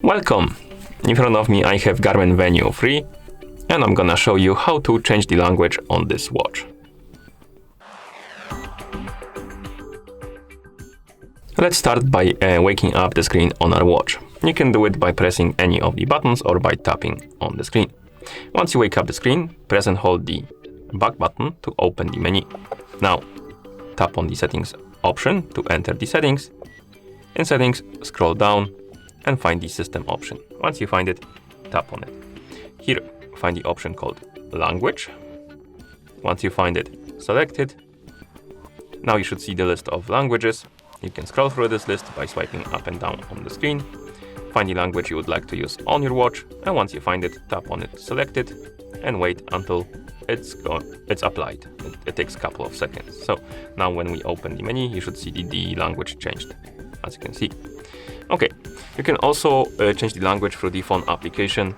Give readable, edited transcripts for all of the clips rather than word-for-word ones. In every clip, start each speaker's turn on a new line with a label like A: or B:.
A: Welcome! In front of me I have Garmin Venu 3 and I'm gonna show you how to change the language on this watch. Let's start by waking up the screen on our watch. You can do it by pressing any of the buttons or by tapping on the screen. Once you wake up the screen, press and hold the back button to open the menu. Now, tap on the settings option to enter the settings. In settings, scroll down and find the system option. Once you find it, tap on it. Here, find the option called language. Once you find it, select it. Now you should see the list of languages. You can scroll through this list by swiping up and down on the screen. Find the language you would like to use on your watch, and once you find it, tap on it, select it, and wait until it's applied. It takes a couple of seconds. So now when we open the menu, you should see the language changed, as you can see. Okay, you can also change the language through the phone application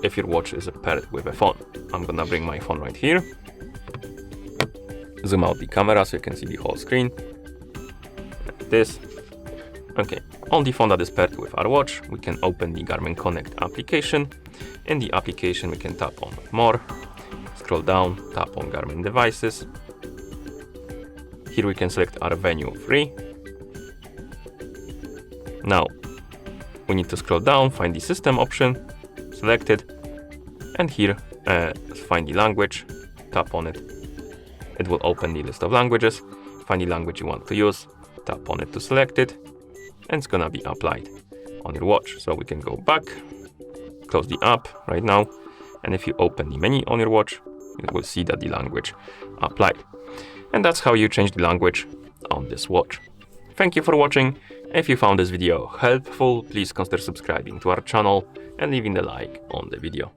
A: if your watch is paired with a phone. I'm gonna bring my phone right here. Zoom out the camera so you can see the whole screen. Like this. Okay, on the phone that is paired with our watch, we can open the Garmin Connect application. In the application, we can tap on More, scroll down, tap on Garmin Devices. Here we can select our Venu 3. Now, we need to scroll down, find the system option, select it, and here find the language, tap on it. It will open the list of languages. Find the language you want to use, tap on it to select it, and it's gonna be applied on your watch. So we can go back, close the app right now, and if you open the menu on your watch, you will see that the language applied. And that's how you change the language on this watch. Thank you for watching. If you found this video helpful, please consider subscribing to our channel and leaving a like on the video.